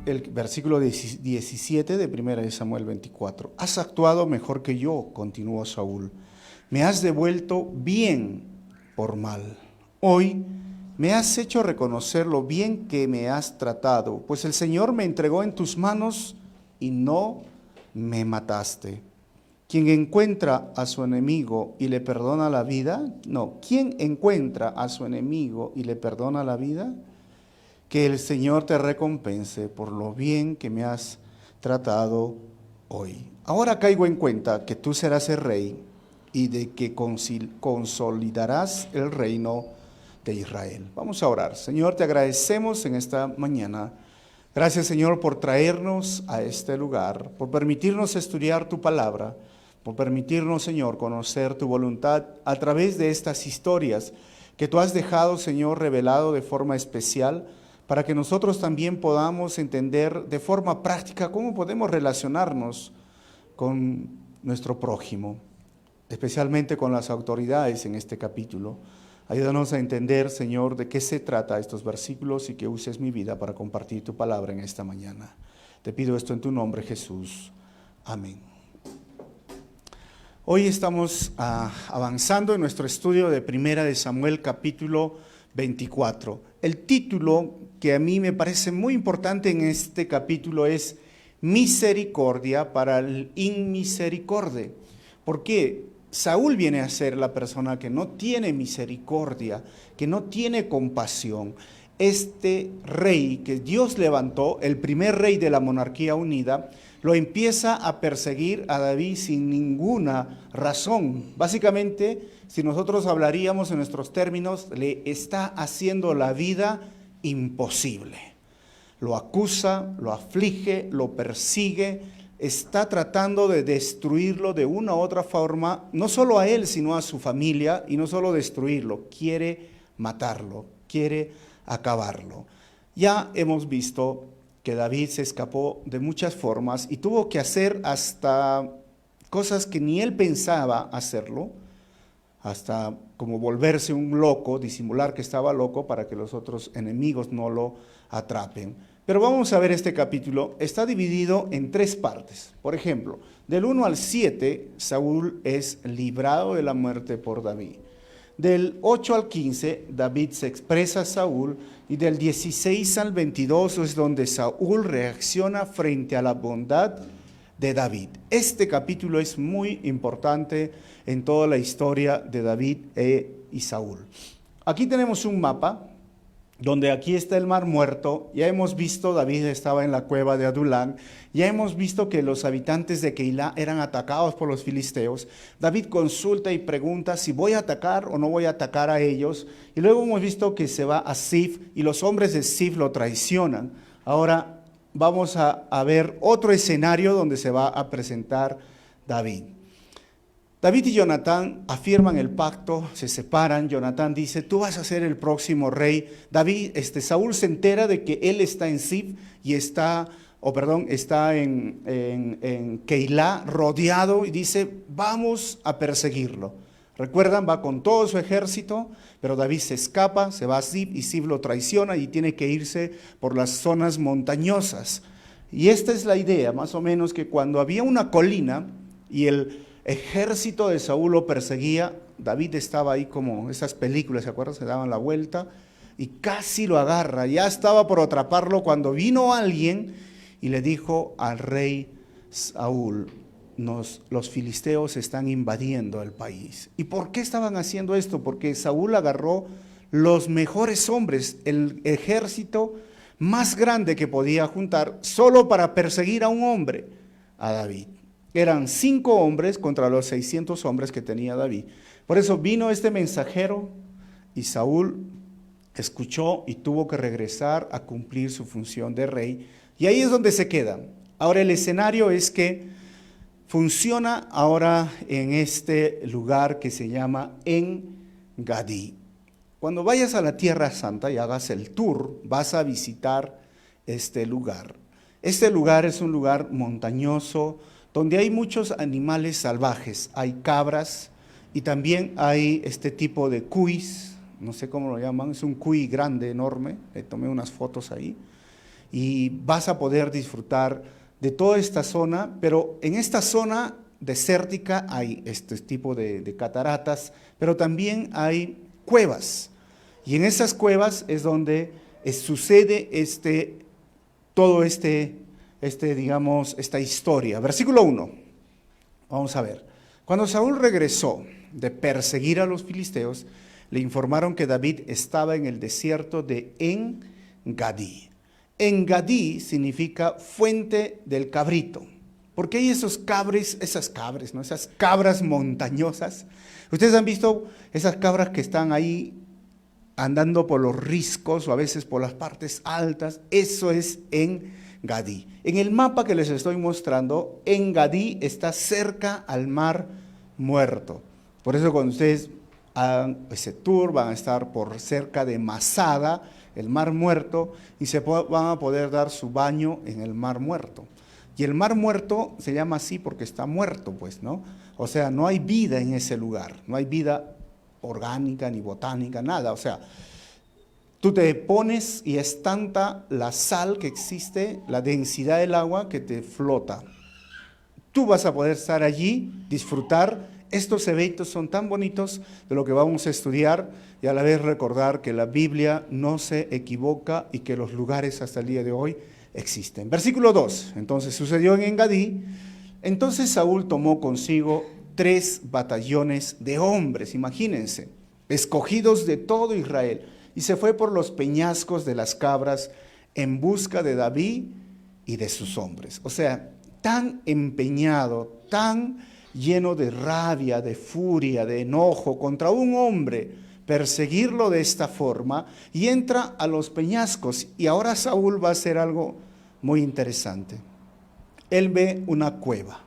el versículo 17 de 1 Samuel 24. Has actuado mejor que yo, continuó Saúl. Me has devuelto bien por mal. Hoy me has hecho reconocer lo bien que me has tratado, pues el Señor me entregó en tus manos y no me mataste. ¿Quién encuentra a su enemigo y le perdona la vida? No, ¿quién encuentra a su enemigo y le perdona la vida? Que el Señor te recompense por lo bien que me has tratado hoy. Ahora caigo en cuenta que tú serás el rey y de que consolidarás el reino de Israel. Vamos a orar. Señor, te agradecemos en esta mañana. Gracias, Señor, por traernos a este lugar, por permitirnos estudiar tu palabra, por permitirnos, Señor, conocer tu voluntad a través de estas historias que tú has dejado, Señor, revelado de forma especial, para que nosotros también podamos entender de forma práctica cómo podemos relacionarnos con nuestro prójimo, especialmente con las autoridades en este capítulo. Ayúdanos a entender, Señor, de qué se trata estos versículos y que uses mi vida para compartir tu palabra en esta mañana. Te pido esto en tu nombre, Jesús. Amén. Hoy estamos avanzando en nuestro estudio de 1 Samuel capítulo 24. El título que a mí me parece muy importante en este capítulo es Misericordia para el inmisericorde. ¿Por qué? Saúl viene a ser la persona que no tiene misericordia, que no tiene compasión. Este rey que Dios levantó, el primer rey de la monarquía unida, lo empieza a perseguir a David sin ninguna razón. Básicamente, si nosotros hablaríamos en nuestros términos, le está haciendo la vida imposible. Lo acusa, lo aflige, lo persigue, está tratando de destruirlo de una u otra forma, no solo a él, sino a su familia, y no solo destruirlo, quiere matarlo, quiere acabarlo. Ya hemos visto que David se escapó de muchas formas y tuvo que hacer hasta cosas que ni él pensaba hacerlo, hasta como volverse un loco, disimular que estaba loco para que los otros enemigos no lo atrapen. Pero vamos a ver este capítulo, está dividido en 3 partes. Por ejemplo, del 1 al 7, Saúl es librado de la muerte por David. Del 8 al 15, David se expresa a Saúl, y del 16 al 22 es donde Saúl reacciona frente a la bondad de David. Este capítulo es muy importante en toda la historia de David y Saúl. Aquí tenemos un mapa donde aquí está el Mar Muerto. Ya hemos visto, David estaba en la cueva de Adulán. Ya hemos visto que los habitantes de Keilah eran atacados por los filisteos. David consulta y pregunta si voy a atacar o no voy a atacar a ellos. Y luego hemos visto que se va a Zif y los hombres de Zif lo traicionan. Ahora vamos a ver otro escenario donde se va a presentar David. David y Jonatán afirman el pacto, se separan. Jonatán dice, tú vas a ser el próximo rey. Saúl se entera de que él está en Zif y está en Keilah rodeado, y dice, vamos a perseguirlo. Recuerdan, va con todo su ejército, pero David se escapa, se va a Zif y Zif lo traiciona y tiene que irse por las zonas montañosas. Y esta es la idea, más o menos, que cuando había una colina y el ejército de Saúl lo perseguía, David estaba ahí como esas películas, ¿se acuerdan? Se daban la vuelta y casi lo agarra. Ya estaba por atraparlo cuando vino alguien y le dijo al rey Saúl, los filisteos están invadiendo el país. ¿Y por qué estaban haciendo esto? Porque Saúl agarró los mejores hombres, el ejército más grande que podía juntar, solo para perseguir a un hombre, a David. Eran 5 hombres contra los 600 hombres que tenía David. Por eso vino este mensajero y Saúl escuchó y tuvo que regresar a cumplir su función de rey. Y ahí es donde se queda. Ahora el escenario es que funciona ahora en este lugar que se llama En-Gadi. Cuando vayas a la Tierra Santa y hagas el tour, vas a visitar este lugar. Este lugar es un lugar montañoso, donde hay muchos animales salvajes. Hay cabras y también hay este tipo de cuis, no sé cómo lo llaman, es un cuy grande, enorme, le tomé unas fotos ahí. y vas a poder disfrutar de toda esta zona, pero en esta zona desértica hay este tipo de cataratas, pero también hay cuevas. Y en esas cuevas es donde sucede digamos, esta historia. Versículo 1, vamos a ver. Cuando Saúl regresó de perseguir a los filisteos, le informaron que David estaba en el desierto de En-Gadí. En-Gadí significa fuente del cabrito, porque hay esas cabras montañosas. Ustedes han visto esas cabras que están ahí andando por los riscos o a veces por las partes altas. Eso es En-Gadí. En el mapa que les estoy mostrando, En-Gadí está cerca al Mar Muerto. Por eso cuando ustedes hagan ese tour van a estar por cerca de Masada, el Mar Muerto, y van a poder dar su baño en el Mar Muerto. Y el Mar Muerto se llama así porque está muerto, pues, ¿no? O sea, no hay vida en ese lugar, no hay vida orgánica ni botánica, nada. O sea, tú te pones y es tanta la sal que existe, la densidad del agua que te flota. Tú vas a poder estar allí, disfrutar. Estos eventos son tan bonitos de lo que vamos a estudiar y a la vez recordar que la Biblia no se equivoca y que los lugares hasta el día de hoy existen. Versículo 2, entonces sucedió en Engadí, entonces Saúl tomó consigo 3 batallones de hombres, imagínense, escogidos de todo Israel, y se fue por los peñascos de las cabras en busca de David y de sus hombres. O sea, tan empeñado, tan lleno de rabia, de furia, de enojo contra un hombre, perseguirlo de esta forma, y entra a los peñascos. Y ahora Saúl va a hacer algo muy interesante. Él ve una cueva.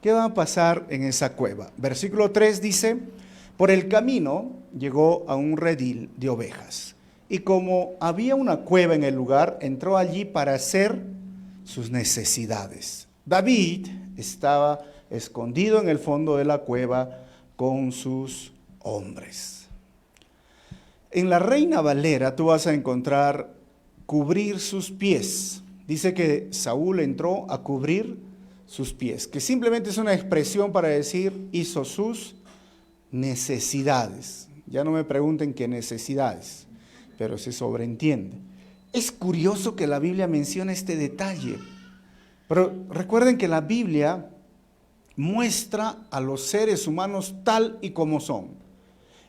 ¿Qué va a pasar en esa cueva? Versículo 3 dice, por el camino llegó a un redil de ovejas, y como había una cueva en el lugar, entró allí para hacer sus necesidades. David estaba escondido en el fondo de la cueva con sus hombres. En la Reina Valera tú vas a encontrar cubrir sus pies. Dice que Saúl entró a cubrir sus pies, que simplemente es una expresión para decir hizo sus necesidades. Ya no me pregunten qué necesidades, pero se sobreentiende. Es curioso que la Biblia mencione este detalle, pero recuerden que la Biblia muestra a los seres humanos tal y como son.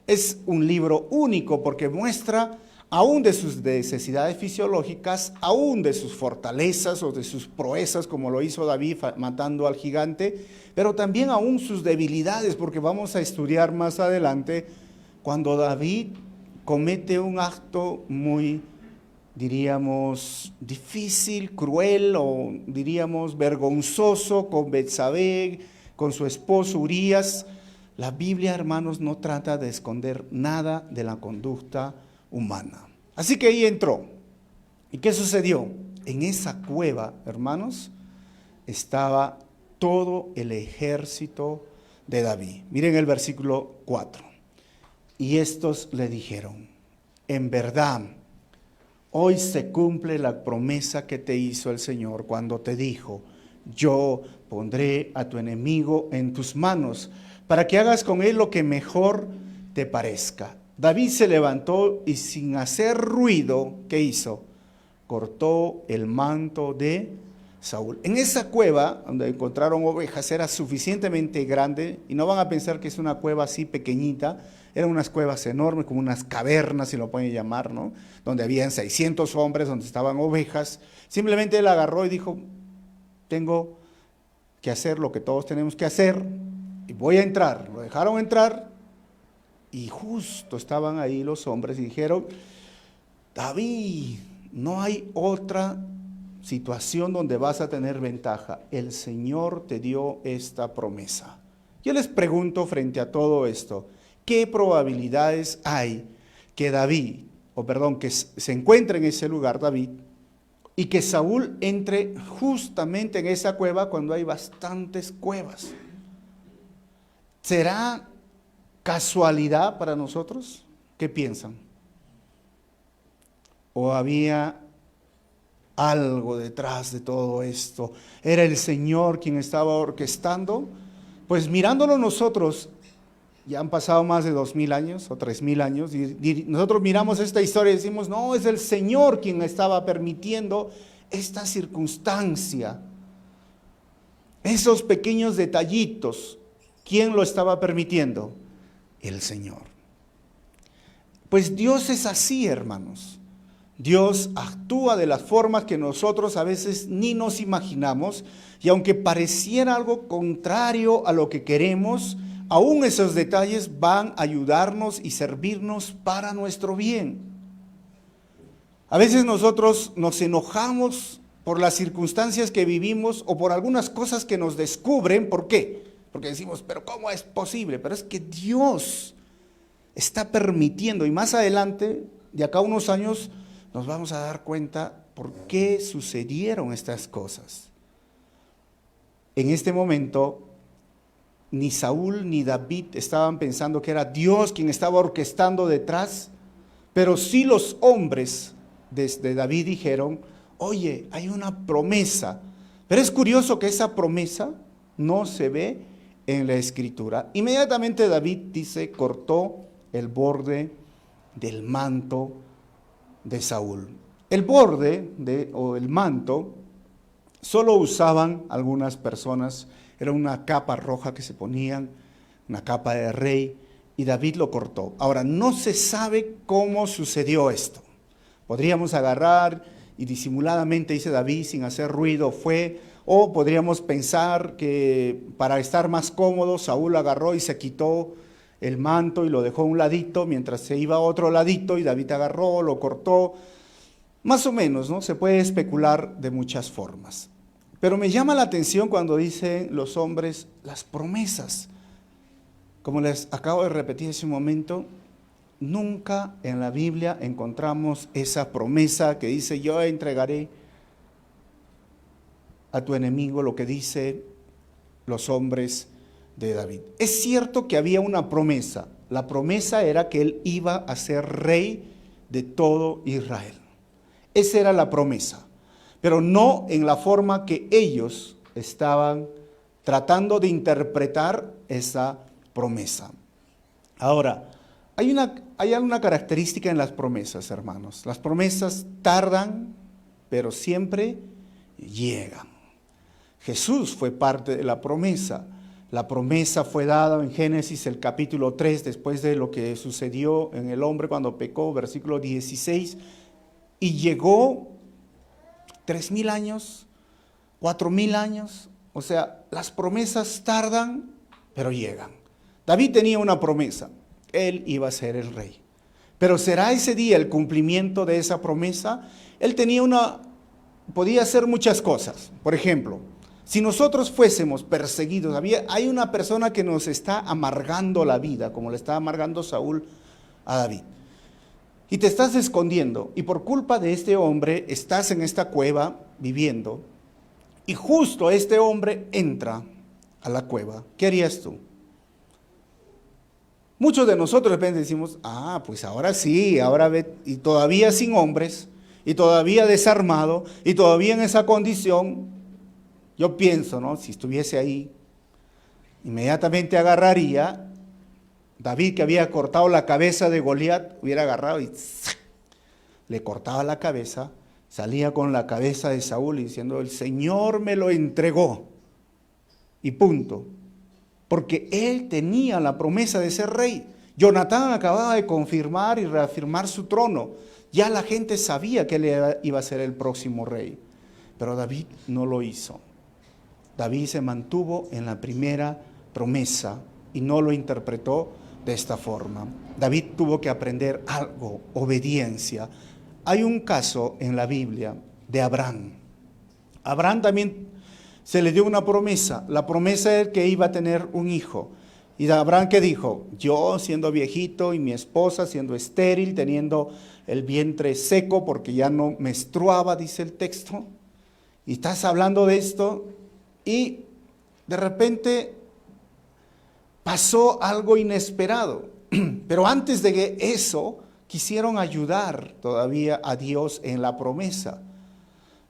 Es un libro único porque muestra aún de sus necesidades fisiológicas, aún de sus fortalezas o de sus proezas, como lo hizo David matando al gigante, pero también aún sus debilidades, porque vamos a estudiar más adelante cuando David comete un acto muy, diríamos, difícil, cruel o diríamos vergonzoso con Betsabé, con su esposo Urías. La Biblia, hermanos, no trata de esconder nada de la conducta humana. Así que ahí entró. ¿Y qué sucedió? En esa cueva, hermanos, estaba todo el ejército de David. Miren el versículo 4. Y estos le dijeron, en verdad, hoy se cumple la promesa que te hizo el Señor cuando te dijo, yo pondré a tu enemigo en tus manos para que hagas con él lo que mejor te parezca. David se levantó y sin hacer ruido, ¿qué hizo? Cortó el manto de Saúl. En esa cueva donde encontraron ovejas era suficientemente grande, y no van a pensar que es una cueva así pequeñita, eran unas cuevas enormes, como unas cavernas, si lo pueden llamar, ¿no? Donde habían 600 hombres, donde estaban ovejas. Simplemente él agarró y dijo, tengo que hacer lo que todos tenemos que hacer, y voy a entrar. Lo dejaron entrar, y justo estaban ahí los hombres y dijeron, David, no hay otra situación donde vas a tener ventaja. El Señor te dio esta promesa. Yo les pregunto frente a todo esto, ¿qué probabilidades hay que que se encuentre en ese lugar David y que Saúl entre justamente en esa cueva cuando hay bastantes cuevas? ¿Será casualidad para nosotros? ¿Qué piensan? ¿O había algo detrás de todo esto. Era el Señor quien estaba orquestando. Pues mirándolo nosotros, ya han pasado más de 2000 años o 3000 años, y nosotros miramos esta historia y decimos, no, es el Señor quien estaba permitiendo esta circunstancia. Esos pequeños detallitos, ¿quién lo estaba permitiendo? El Señor. Pues Dios es así, hermanos. Dios actúa de las formas que nosotros a veces ni nos imaginamos, y aunque pareciera algo contrario a lo que queremos, aún esos detalles van a ayudarnos y servirnos para nuestro bien. A veces nosotros nos enojamos por las circunstancias que vivimos o por algunas cosas que nos descubren. ¿Por qué? Porque decimos, pero ¿cómo es posible? Pero es que Dios está permitiendo, y más adelante, de acá a unos años, nos vamos a dar cuenta por qué sucedieron estas cosas. En este momento, ni Saúl ni David estaban pensando que era Dios quien estaba orquestando detrás, pero sí los hombres de David dijeron, oye, hay una promesa. Pero es curioso que esa promesa no se ve en la Escritura. Inmediatamente David dice, cortó el borde del manto de Saúl. El borde o el manto solo usaban algunas personas, era una capa roja que se ponían, una capa de rey, y David lo cortó. Ahora, no se sabe cómo sucedió esto. Podríamos agarrar y disimuladamente, dice David, sin hacer ruido fue, o podríamos pensar que para estar más cómodo, Saúl agarró y se quitó el manto y lo dejó a un ladito, mientras se iba a otro ladito y David agarró, lo cortó. Más o menos, ¿no? Se puede especular de muchas formas. Pero me llama la atención cuando dicen los hombres las promesas. Como les acabo de repetir hace un momento, nunca en la Biblia encontramos esa promesa que dice, yo entregaré a tu enemigo, lo que dice los hombres de David. Es cierto que había una promesa. La promesa era que él iba a ser rey de todo Israel. Esa era la promesa, pero no en la forma que ellos estaban tratando de interpretar esa promesa. Ahora, hay alguna característica en las promesas, hermanos. Las promesas tardan, pero siempre llegan. Jesús fue parte de la promesa. La promesa fue dada en Génesis el capítulo 3, después de lo que sucedió en el hombre cuando pecó, versículo 16, y llegó 3000 años, 4000 años, o sea, las promesas tardan, pero llegan. David tenía una promesa, él iba a ser el rey. Pero ¿será ese día el cumplimiento de esa promesa? Él podía hacer muchas cosas. Por ejemplo, si nosotros fuésemos perseguidos, hay una persona que nos está amargando la vida, como le está amargando Saúl a David. Y te estás escondiendo, y por culpa de este hombre estás en esta cueva viviendo, y justo este hombre entra a la cueva. ¿Qué harías tú? Muchos de nosotros de repente decimos, pues ahora sí, ahora ve, y todavía sin hombres, y todavía desarmado, y todavía en esa condición, yo pienso, ¿no? Si estuviese ahí, inmediatamente agarraría, David, que había cortado la cabeza de Goliat, hubiera agarrado y le cortaba la cabeza, salía con la cabeza de Saúl y diciendo, el Señor me lo entregó, y punto. Porque él tenía la promesa de ser rey. Jonatán acababa de confirmar y reafirmar su trono. Ya la gente sabía que él iba a ser el próximo rey. Pero David no lo hizo. David se mantuvo en la primera promesa y no lo interpretó de esta forma. David tuvo que aprender algo, obediencia. Hay un caso en la Biblia de Abraham. Abraham también se le dio una promesa. La promesa es que iba a tener un hijo. Y Abraham, ¿qué dijo? Yo siendo viejito y mi esposa siendo estéril, teniendo el vientre seco porque ya no menstruaba, dice el texto. Y estás hablando de esto y de repente pasó algo inesperado. Pero antes de eso, quisieron ayudar todavía a Dios en la promesa.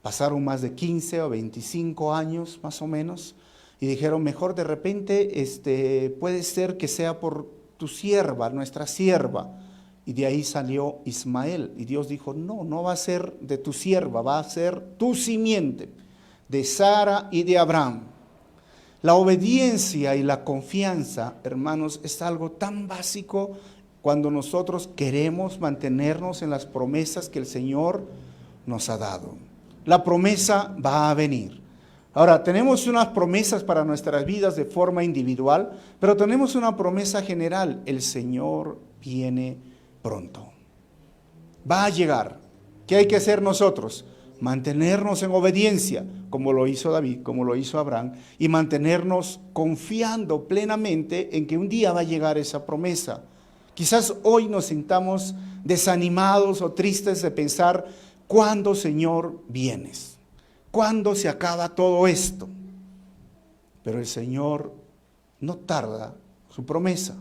Pasaron más de 15 o 25 años más o menos y dijeron, mejor de repente puede ser que sea por tu sierva, nuestra sierva. Y de ahí salió Ismael. Y Dios dijo, no, no va a ser de tu sierva, va a ser tu simiente, de Sara y de Abraham. La obediencia y la confianza, hermanos, es algo tan básico cuando nosotros queremos mantenernos en las promesas que el Señor nos ha dado. La promesa va a venir. Ahora, tenemos unas promesas para nuestras vidas de forma individual, pero tenemos una promesa general. El Señor viene pronto. Va a llegar. ¿Qué hay que hacer nosotros? Mantenernos en obediencia, como lo hizo David, como lo hizo Abraham, y mantenernos confiando plenamente en que un día va a llegar esa promesa. Quizás hoy nos sintamos desanimados o tristes de pensar, ¿cuándo, Señor, vienes? ¿Cuándo se acaba todo esto? Pero el Señor no tarda su promesa.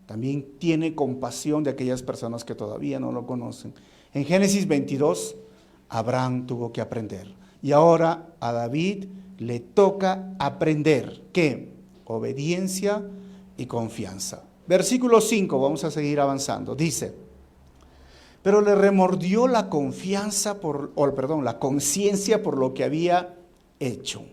También tiene compasión de aquellas personas que todavía no lo conocen. En Génesis 22, Abraham tuvo que aprender. Y ahora a David le toca aprender. ¿Qué? Obediencia y confianza. Versículo 5, vamos a seguir avanzando. Dice, pero le remordió la conciencia por lo que había hecho.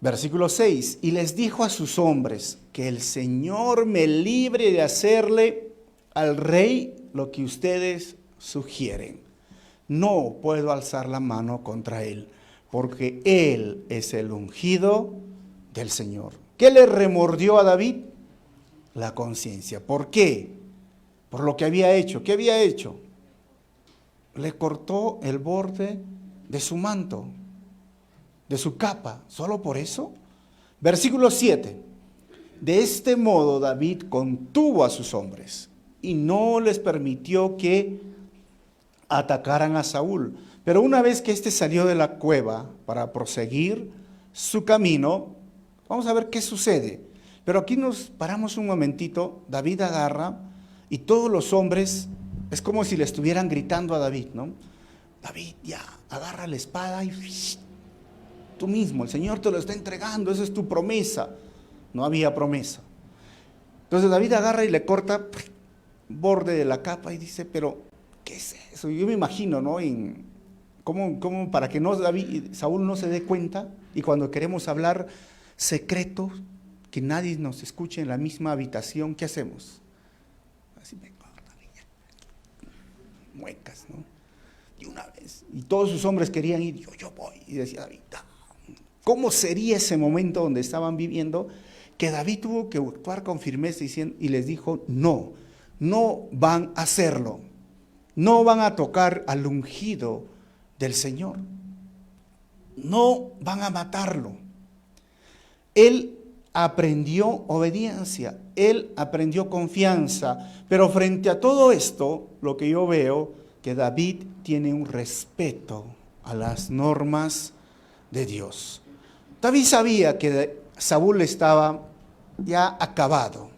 Versículo 6, y les dijo a sus hombres, que el Señor me libre de hacerle al rey lo que ustedes sugieren. No puedo alzar la mano contra él, porque él es el ungido del Señor. ¿Qué le remordió a David? La conciencia. ¿Por qué? Por lo que había hecho. ¿Qué había hecho? Le cortó el borde de su manto, de su capa. ¿Solo por eso? Versículo 7. De este modo David contuvo a sus hombres y no les permitió que atacaran a Saúl. Pero una vez que éste salió de la cueva para proseguir su camino, vamos a ver qué sucede. Pero aquí nos paramos un momentito. David agarra y todos los hombres, es como si le estuvieran gritando a David, ¿no? David, ya, agarra la espada y tú mismo, el Señor te lo está entregando, esa es tu promesa. No había promesa. Entonces David agarra y le corta borde de la capa y dice, pero ¿qué es eso? Yo me imagino, ¿no? ¿Cómo para que Saúl no se dé cuenta y cuando queremos hablar secreto, que nadie nos escuche en la misma habitación, ¿qué hacemos? Así me corta, muecas, ¿no? Y una vez, y todos sus hombres querían ir, yo voy, y decía David, ¿cómo sería ese momento donde estaban viviendo? Que David tuvo que actuar con firmeza y les dijo, no van a hacerlo, no van a tocar al ungido del Señor, no van a matarlo. Él aprendió obediencia, él aprendió confianza, pero frente a todo esto, lo que yo veo, que David tiene un respeto a las normas de Dios. David sabía que Saúl estaba ya acabado.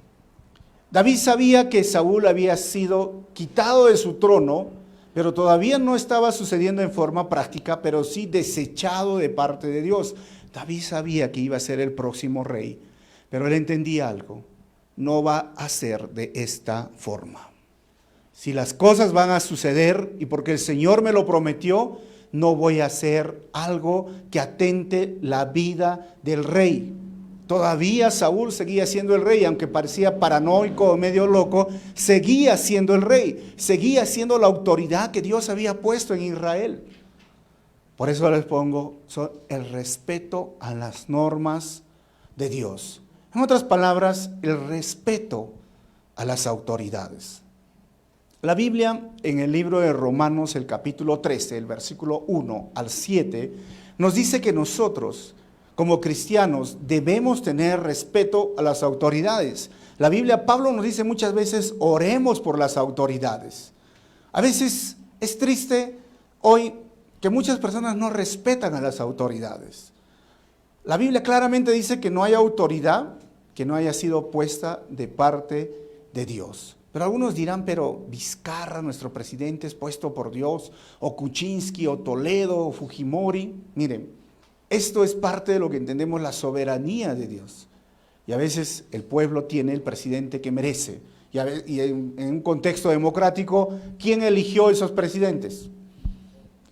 David sabía que Saúl había sido quitado de su trono, pero todavía no estaba sucediendo en forma práctica, pero sí desechado de parte de Dios. David sabía que iba a ser el próximo rey, pero él entendía algo, no va a ser de esta forma. Si las cosas van a suceder y porque el Señor me lo prometió, no voy a hacer algo que atente la vida del rey. Todavía Saúl seguía siendo el rey, aunque parecía paranoico o medio loco, seguía siendo el rey, seguía siendo la autoridad que Dios había puesto en Israel. Por eso les pongo el respeto a las normas de Dios. En otras palabras, el respeto a las autoridades. La Biblia, en el libro de Romanos, el capítulo 13, el versículo 1 al 7, nos dice que nosotros, como cristianos, debemos tener respeto a las autoridades. La Biblia, Pablo nos dice muchas veces, oremos por las autoridades. A veces es triste hoy que muchas personas no respetan a las autoridades. La Biblia claramente dice que no hay autoridad que no haya sido puesta de parte de Dios. Pero algunos dirán, pero Vizcarra, nuestro presidente, es puesto por Dios, o Kuczynski, o Toledo, o Fujimori. Miren, esto es parte de lo que entendemos la soberanía de Dios. Y a veces el pueblo tiene el presidente que merece. Y en un contexto democrático, ¿quién eligió esos presidentes?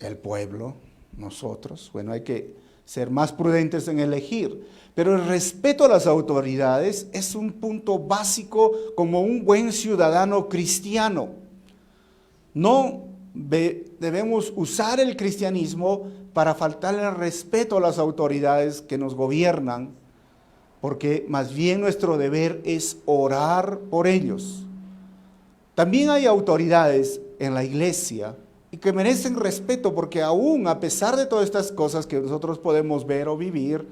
El pueblo, nosotros. Bueno, hay que ser más prudentes en elegir. Pero el respeto a las autoridades es un punto básico como un buen ciudadano cristiano. No debemos usar el cristianismo para faltarle el respeto a las autoridades que nos gobiernan, porque más bien nuestro deber es orar por ellos. También hay autoridades en la iglesia y que merecen respeto, porque aún a pesar de todas estas cosas que nosotros podemos ver o vivir,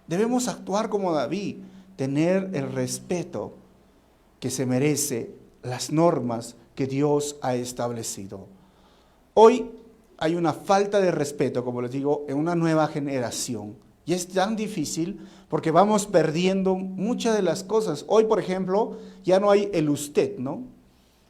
debemos actuar como David, tener el respeto que se merece las normas que Dios ha establecido. Hoy hay una falta de respeto, como les digo, en una nueva generación. Y es tan difícil porque vamos perdiendo muchas de las cosas. Hoy, por ejemplo, ya no hay el usted, ¿no?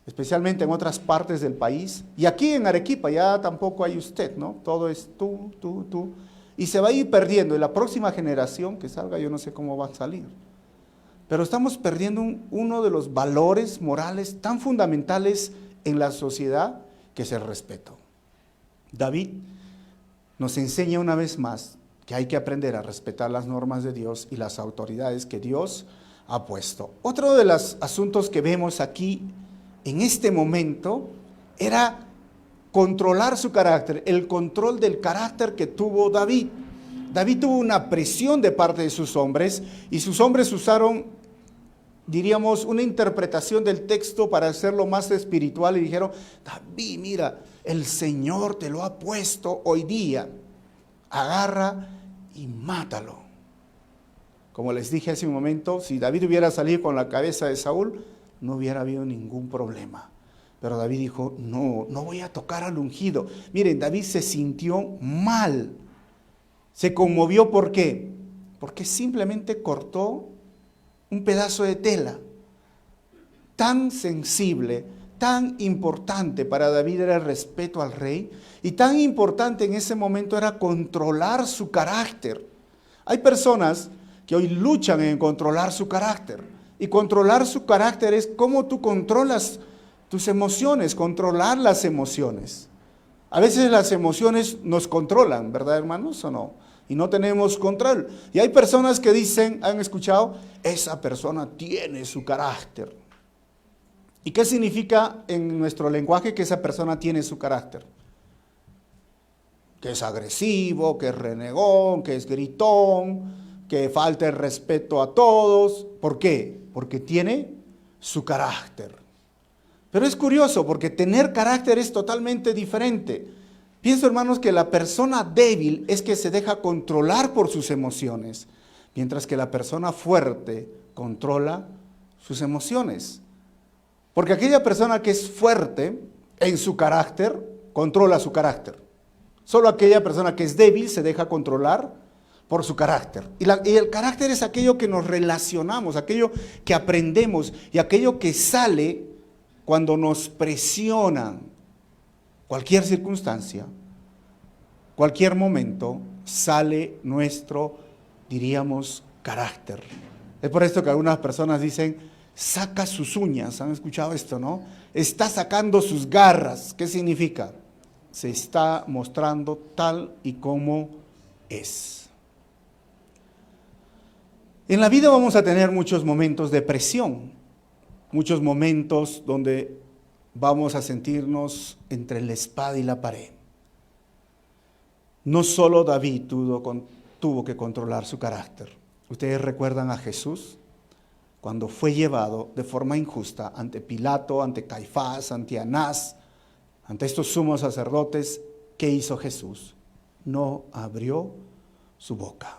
Especialmente en otras partes del país. Y aquí en Arequipa ya tampoco hay usted, ¿no? Todo es tú, tú, tú. Y se va a ir perdiendo. Y la próxima generación que salga, yo no sé cómo va a salir. Pero estamos perdiendo uno de los valores morales tan fundamentales en la sociedad, que es el respeto. David nos enseña una vez más que hay que aprender a respetar las normas de Dios y las autoridades que Dios ha puesto. Otro de los asuntos que vemos aquí en este momento era controlar su carácter, el control del carácter que tuvo David. David tuvo una presión de parte de sus hombres y sus hombres usaron, diríamos, una interpretación del texto para hacerlo más espiritual y dijeron: David, mira, el Señor te lo ha puesto hoy día, agarra y mátalo. Como les dije hace un momento, si David hubiera salido con la cabeza de Saúl, no hubiera habido ningún problema. Pero David dijo: no voy a tocar al ungido. Miren, David se sintió mal, se conmovió. ¿Por qué? Porque simplemente cortó un pedazo de tela. Tan sensible, tan importante para David era el respeto al rey, y tan importante en ese momento era controlar su carácter. Hay personas que hoy luchan en controlar su carácter, y controlar su carácter es cómo tú controlas tus emociones, controlar las emociones. A veces las emociones nos controlan, ¿verdad, hermanos, o no? Y no tenemos control. Y hay personas que dicen, han escuchado, esa persona tiene su carácter. ¿Y qué significa en nuestro lenguaje que esa persona tiene su carácter? Que es agresivo, que es renegón, que es gritón, que falta el respeto a todos. ¿Por qué? Porque tiene su carácter. Pero es curioso, porque tener carácter es totalmente diferente. Pienso, hermanos, que la persona débil es que se deja controlar por sus emociones, mientras que la persona fuerte controla sus emociones. Porque aquella persona que es fuerte en su carácter, controla su carácter. Solo aquella persona que es débil se deja controlar por su carácter. Y el carácter es aquello que nos relacionamos, aquello que aprendemos y aquello que sale cuando nos presionan. Cualquier circunstancia, cualquier momento, sale nuestro, diríamos, carácter. Es por esto que algunas personas dicen: saca sus uñas. ¿Han escuchado esto, no? Está sacando sus garras. ¿Qué significa? Se está mostrando tal y como es. En la vida vamos a tener muchos momentos de presión, muchos momentos donde vamos a sentirnos entre la espada y la pared. No solo David tuvo que controlar su carácter. ¿Ustedes recuerdan a Jesús? Cuando fue llevado de forma injusta ante Pilato, ante Caifás, ante Anás, ante estos sumos sacerdotes, ¿qué hizo Jesús? No abrió su boca.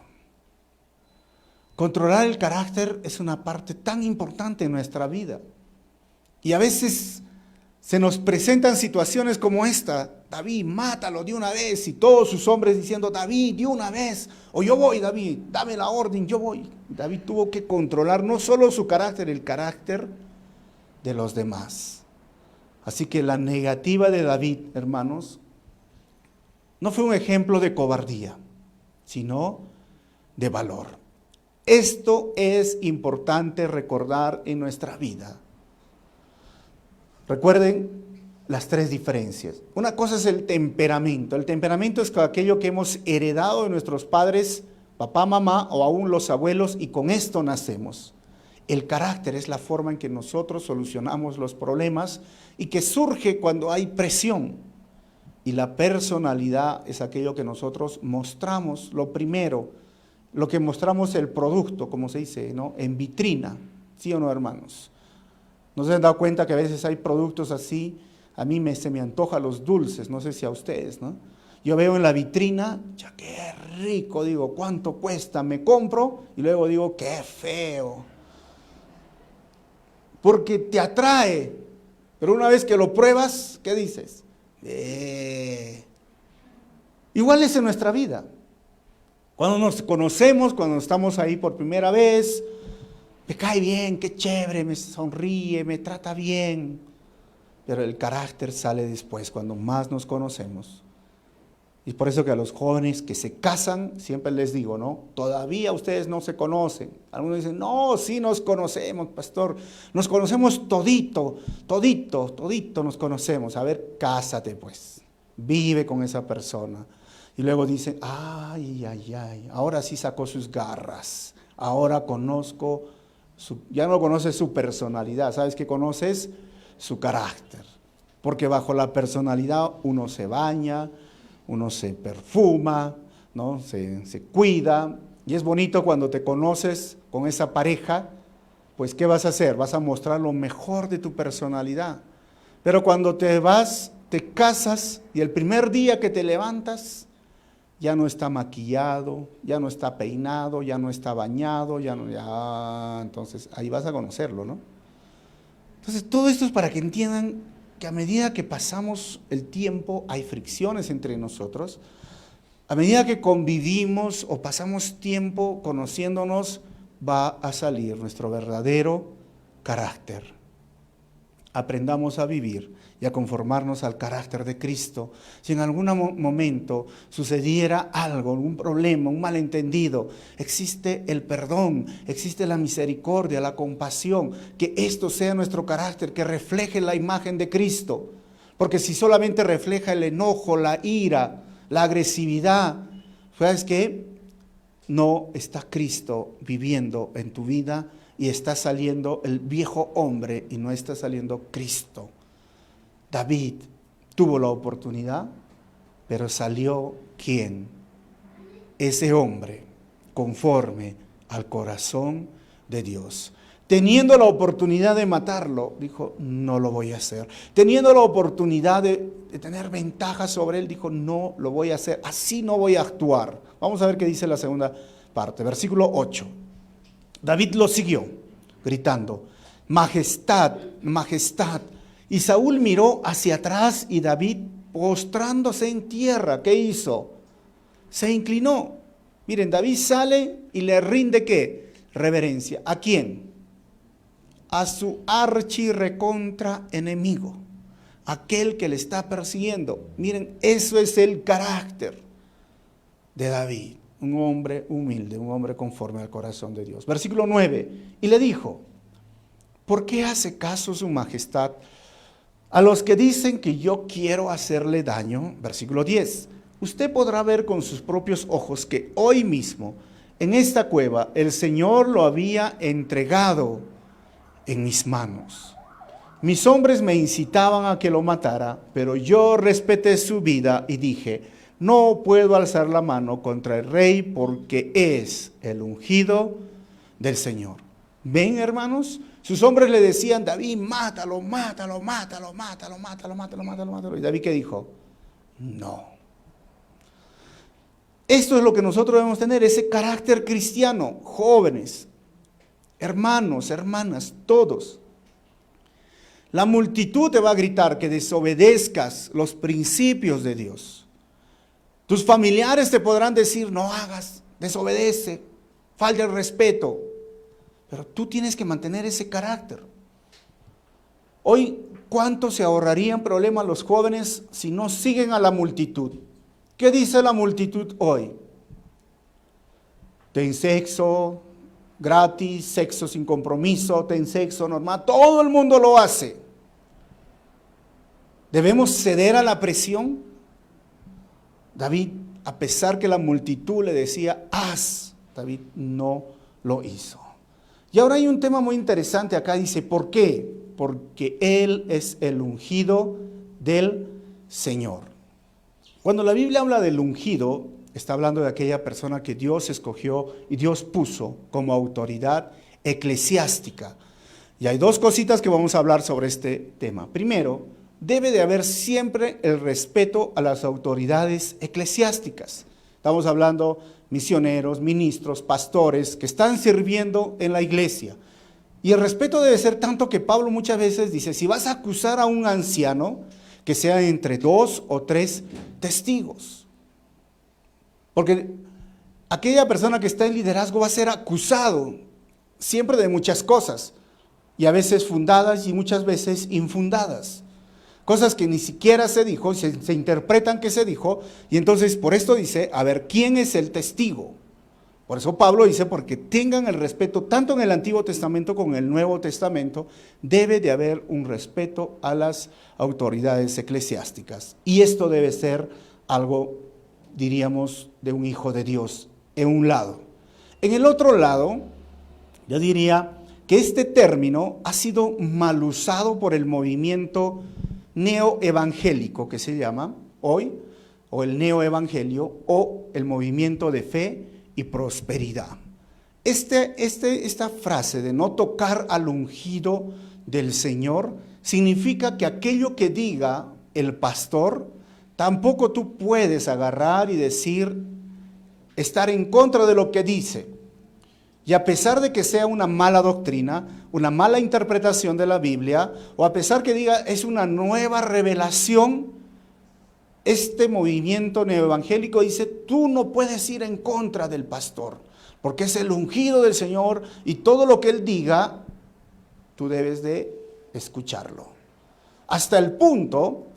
Controlar el carácter es una parte tan importante en nuestra vida. Y a veces se nos presentan situaciones como esta: David, mátalo de una vez, y todos sus hombres diciendo: David, de una vez, o yo voy, David, dame la orden, yo voy. David tuvo que controlar no solo su carácter, el carácter de los demás. Así que la negativa de David, hermanos, no fue un ejemplo de cobardía, sino de valor. Esto es importante recordar en nuestra vida. Recuerden las tres diferencias. Una cosa es el temperamento. El temperamento es aquello que hemos heredado de nuestros padres, papá, mamá o aún los abuelos, y con esto nacemos. El carácter es la forma en que nosotros solucionamos los problemas y que surge cuando hay presión. Y la personalidad es aquello que nosotros mostramos, lo primero, lo que mostramos el producto, como se dice, ¿no? En vitrina, ¿sí o no, hermanos? ¿No se han dado cuenta que a veces hay productos así? A mí se me antoja los dulces, no sé si a ustedes, ¿no? Yo veo en la vitrina, ya qué rico, digo, ¿cuánto cuesta? Me compro y luego digo, qué feo. Porque te atrae, pero una vez que lo pruebas, ¿qué dices? Igual es en nuestra vida. Cuando nos conocemos, cuando estamos ahí por primera vez, me cae bien, qué chévere, me sonríe, me trata bien. Pero el carácter sale después, cuando más nos conocemos. Y por eso que a los jóvenes que se casan, siempre les digo, ¿no? Todavía ustedes no se conocen. Algunos dicen, no, sí nos conocemos, pastor. Nos conocemos todito nos conocemos. A ver, cásate pues. Vive con esa persona. Y luego dicen, ay, ahora sí sacó sus garras. Ahora conozco, ya no conoces su personalidad. ¿Sabes qué conoces? Su carácter. Porque bajo la personalidad uno se baña, uno se perfuma, ¿no? Se cuida, y es bonito cuando te conoces con esa pareja, pues ¿qué vas a hacer? Vas a mostrar lo mejor de tu personalidad. Pero cuando te vas, te casas, y el primer día que te levantas, ya no está maquillado, ya no está peinado, ya no está bañado, entonces ahí vas a conocerlo, ¿no? Entonces todo esto es para que entiendan que a medida que pasamos el tiempo hay fricciones entre nosotros, a medida que convivimos o pasamos tiempo conociéndonos, va a salir nuestro verdadero carácter. Aprendamos a vivir y a conformarnos al carácter de Cristo. Si en algún momento sucediera algo, un problema, un malentendido, existe el perdón, existe la misericordia, la compasión, que esto sea nuestro carácter, que refleje la imagen de Cristo. Porque si solamente refleja el enojo, la ira, la agresividad, ¿sabes qué? No está Cristo viviendo en tu vida y está saliendo el viejo hombre y no está saliendo Cristo. David tuvo la oportunidad, pero salió ¿quién? Ese hombre conforme al corazón de Dios. Teniendo la oportunidad de matarlo, dijo, no lo voy a hacer. Teniendo la oportunidad de tener ventaja sobre él, dijo, no lo voy a hacer, así no voy a actuar. Vamos a ver qué dice la segunda parte, versículo 8. David lo siguió, gritando, majestad, majestad. Y Saúl miró hacia atrás y David, postrándose en tierra, ¿qué hizo? Se inclinó. Miren, David sale y le rinde ¿qué? Reverencia. ¿A quién? A su archirrecontra enemigo, aquel que le está persiguiendo. Miren, eso es el carácter de David, un hombre humilde, un hombre conforme al corazón de Dios. Versículo 9, y le dijo, ¿por qué hace caso su majestad a los que dicen que yo quiero hacerle daño? Versículo 10, usted podrá ver con sus propios ojos que hoy mismo en esta cueva el Señor lo había entregado en mis manos. Mis hombres me incitaban a que lo matara, pero yo respeté su vida y dije, no puedo alzar la mano contra el rey porque es el ungido del Señor. ¿Ven, hermanos? Sus hombres le decían, David, mátalo, mátalo, mátalo, mátalo, mátalo, mátalo, mátalo, mátalo. ¿Y David qué dijo? No. Esto es lo que nosotros debemos tener, ese carácter cristiano, jóvenes, hermanos, hermanas, todos. La multitud te va a gritar que desobedezcas los principios de Dios. Tus familiares te podrán decir, no hagas, desobedece, falta el respeto. Pero tú tienes que mantener ese carácter. Hoy, ¿cuánto se ahorrarían problemas los jóvenes si no siguen a la multitud? ¿Qué dice la multitud hoy? Ten sexo gratis, sexo sin compromiso, ten sexo normal, todo el mundo lo hace. ¿Debemos ceder a la presión? David, a pesar que la multitud le decía, haz, David no lo hizo. Y ahora hay un tema muy interesante acá, dice, ¿por qué? Porque él es el ungido del Señor. Cuando la Biblia habla del ungido, está hablando de aquella persona que Dios escogió y Dios puso como autoridad eclesiástica. Y hay dos cositas que vamos a hablar sobre este tema. Primero, debe de haber siempre el respeto a las autoridades eclesiásticas. Estamos hablando misioneros, ministros, pastores que están sirviendo en la iglesia. Y el respeto debe ser tanto que Pablo muchas veces dice, si vas a acusar a un anciano, que sea entre 2 o 3 testigos. Porque aquella persona que está en liderazgo va a ser acusado siempre de muchas cosas, y a veces fundadas y muchas veces infundadas. Cosas que ni siquiera se dijo, se interpretan que se dijo, y entonces por esto dice, a ver, ¿quién es el testigo? Por eso Pablo dice, porque tengan el respeto, tanto en el Antiguo Testamento como en el Nuevo Testamento, debe de haber un respeto a las autoridades eclesiásticas. Y esto debe ser algo, diríamos, de un hijo de Dios, en un lado. En el otro lado, yo diría que este término ha sido mal usado por el movimiento neoevangélico que se llama hoy, o el neoevangelio, o el movimiento de fe y prosperidad. Esta frase de no tocar al ungido del Señor significa que aquello que diga el pastor, tampoco tú puedes agarrar y decir, estar en contra de lo que dice. Y a pesar de que sea una mala doctrina, una mala interpretación de la Biblia, o a pesar que diga es una nueva revelación, este movimiento neoevangélico dice, tú no puedes ir en contra del pastor, porque es el ungido del Señor y todo lo que él diga, tú debes de escucharlo. Hasta el punto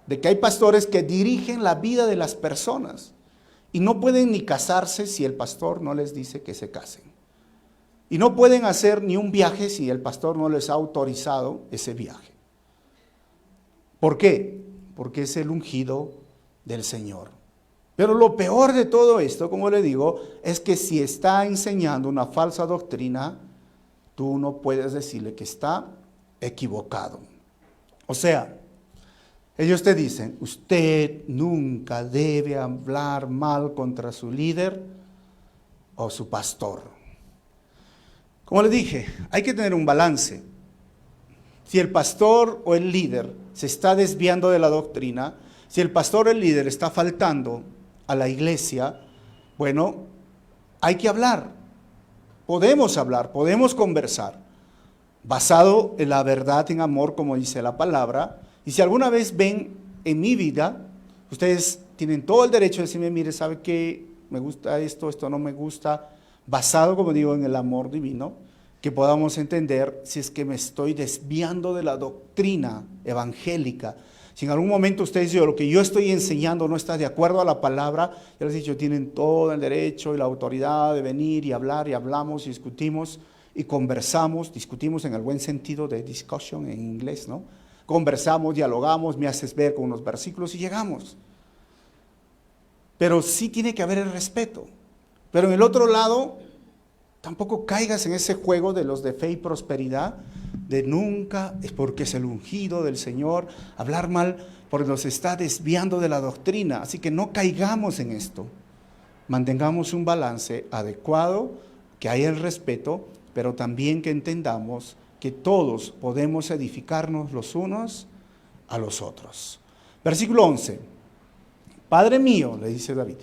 de que hay pastores que dirigen la vida de las personas y no pueden ni casarse si el pastor no les dice que se casen. Y no pueden hacer ni un viaje si el pastor no les ha autorizado ese viaje. ¿Por qué? Porque es el ungido del Señor. Pero lo peor de todo esto, como le digo, es que si está enseñando una falsa doctrina, tú no puedes decirle que está equivocado. O sea, ellos te dicen, usted nunca debe hablar mal contra su líder o su pastor. Como le dije, hay que tener un balance. Si el pastor o el líder se está desviando de la doctrina, si el pastor o el líder está faltando a la iglesia, bueno, hay que hablar. Podemos conversar, basado en la verdad, en amor, como dice la palabra. Y si alguna vez ven en mi vida, ustedes tienen todo el derecho de decirme, mire, ¿sabe qué? Me gusta esto, esto no me gusta, basado, como digo, en el amor divino, que podamos entender si es que me estoy desviando de la doctrina evangélica. Si en algún momento ustedes dicen, lo que yo estoy enseñando no está de acuerdo a la palabra, ya les he dicho, tienen todo el derecho y la autoridad de venir y hablar, y hablamos y discutimos y conversamos, discutimos en el buen sentido de discussion en inglés, ¿no? Conversamos, dialogamos, me haces ver con unos versículos y llegamos. Pero sí tiene que haber el respeto. Pero en el otro lado, tampoco caigas en ese juego de los de fe y prosperidad, de nunca, es porque es el ungido del Señor, hablar mal porque nos está desviando de la doctrina. Así que no caigamos en esto. Mantengamos un balance adecuado, que haya el respeto, pero también que entendamos que todos podemos edificarnos los unos a los otros. Versículo 11. Padre mío, le dice David,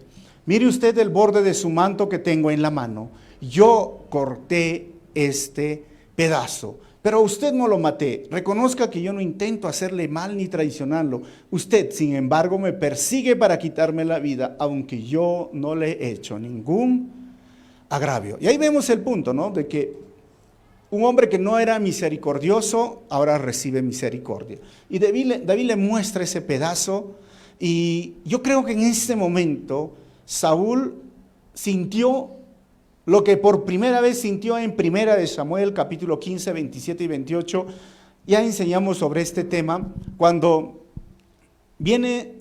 mire usted el borde de su manto que tengo en la mano. Yo corté este pedazo, pero a usted no lo maté. Reconozca que yo no intento hacerle mal ni traicionarlo. Usted, sin embargo, me persigue para quitarme la vida, aunque yo no le he hecho ningún agravio. Y ahí vemos el punto, ¿no? De que Un hombre que no era misericordioso, ahora recibe misericordia. Y David le muestra ese pedazo, y yo creo que en ese momento Saúl sintió lo que por primera vez sintió en Primera de Samuel, capítulo 15, 27 y 28. Ya enseñamos sobre este tema, cuando viene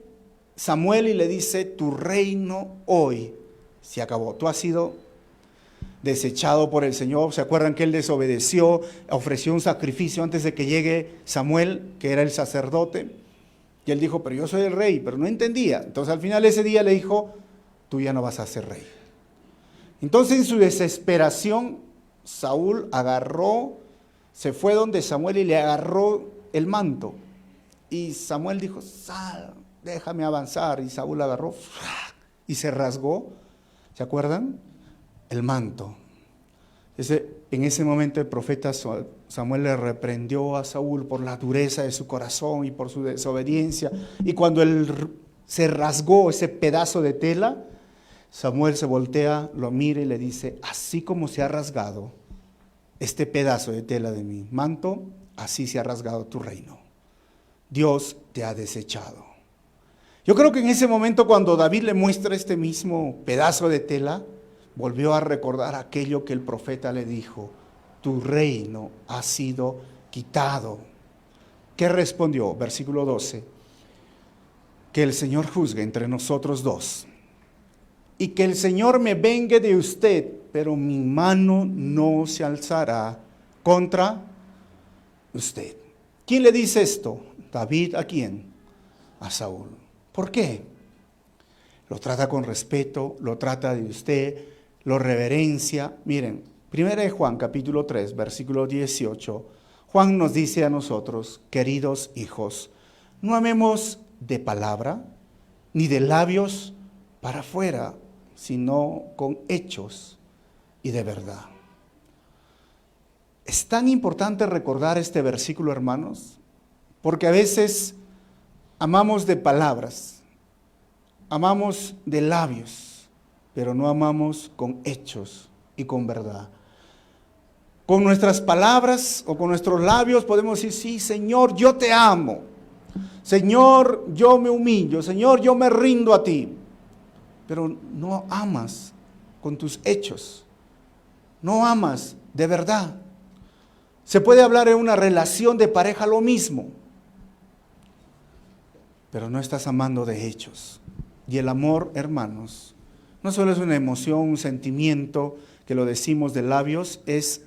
Samuel y le dice: tu reino hoy se acabó. Tú has sido desechado por el Señor. ¿Se acuerdan que él desobedeció? Ofreció un sacrificio antes de que llegue Samuel, que era el sacerdote. Y él dijo: pero yo soy el rey, pero no entendía. Entonces al final ese día le dijo: tú ya no vas a ser rey. Entonces en su desesperación, Saúl se fue donde Samuel y le agarró el manto. Y Samuel dijo: sal, déjame avanzar. Y Saúl agarró y se rasgó, ¿se acuerdan? El manto. En ese momento el profeta Samuel le reprendió a Saúl por la dureza de su corazón y por su desobediencia. Y cuando él se rasgó ese pedazo de tela, Samuel se voltea, lo mira y le dice: así como se ha rasgado este pedazo de tela de mi manto, así se ha rasgado tu reino. Dios te ha desechado. Yo creo que en ese momento, cuando David le muestra este mismo pedazo de tela, volvió a recordar aquello que el profeta le dijo: tu reino ha sido quitado. ¿Qué respondió? Versículo 12. Que el Señor juzgue entre nosotros dos, y que el Señor me vengue de usted, pero mi mano no se alzará contra usted. ¿Quién le dice esto? David, ¿a quién? A Saúl. ¿Por qué? Lo trata con respeto, lo trata de usted, lo reverencia. Miren, 1 de Juan capítulo 3, versículo 18, Juan nos dice a nosotros: queridos hijos, no amemos de palabra ni de labios para afuera, sino con hechos y de verdad. Es tan importante recordar este versículo, hermanos, porque a veces amamos de palabras, amamos de labios, pero no amamos con hechos y con verdad. Con nuestras palabras o con nuestros labios podemos decir: sí, Señor, yo te amo. Señor, yo me humillo. Señor, yo me rindo a ti. Pero no amas con tus hechos. No amas de verdad. Se puede hablar en una relación de pareja lo mismo, pero no estás amando de hechos. Y el amor, hermanos, no solo es una emoción, un sentimiento que lo decimos de labios, es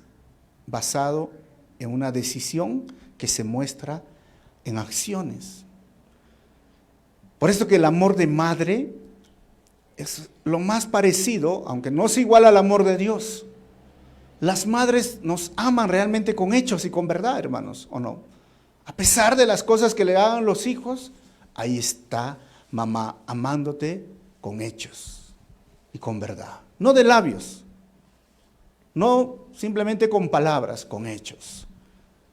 basado en una decisión que se muestra en acciones. Por esto que el amor de madre es lo más parecido, aunque no es igual al amor de Dios. Las madres nos aman realmente con hechos y con verdad, hermanos, ¿o no? A pesar de las cosas que le hagan los hijos, ahí está mamá amándote con hechos y con verdad. No de labios, no simplemente con palabras, con hechos.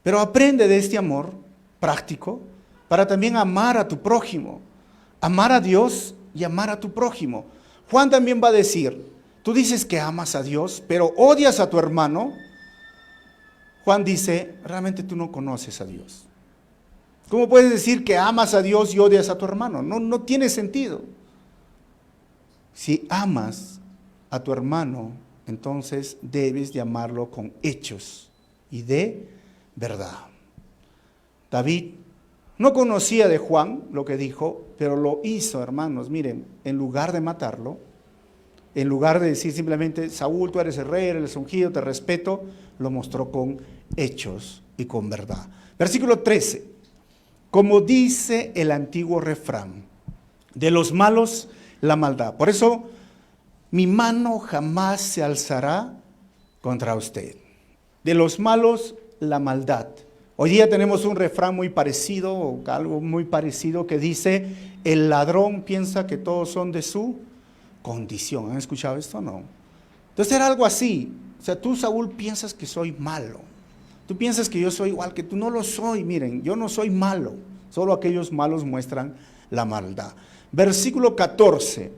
Pero aprende de este amor práctico para también amar a tu prójimo, amar a Dios y amar a tu prójimo. Juan también va a decir: tú dices que amas a Dios, pero odias a tu hermano. Juan dice: realmente tú no conoces a Dios. ¿Cómo puedes decir que amas a Dios y odias a tu hermano? No tiene sentido. Si amas a tu hermano, entonces debes de amarlo con hechos y de verdad. David no conocía de Juan lo que dijo, pero lo hizo, hermanos. Miren, en lugar de matarlo, en lugar de decir simplemente: Saúl, tú eres el rey, eres el ungido, te respeto, lo mostró con hechos y con verdad. Versículo 13. Como dice el antiguo refrán, de los malos la maldad. Por eso, mi mano jamás se alzará contra usted. De los malos la maldad. Hoy día tenemos un refrán muy parecido, o algo muy parecido, que dice: el ladrón piensa que todos son de su condición. ¿Han escuchado esto o no? Entonces era algo así. O sea, tú, Saúl, piensas que soy malo. Tú piensas que yo soy igual que tú. No lo soy. Miren, yo no soy malo. Solo aquellos malos muestran la maldad. Versículo 14.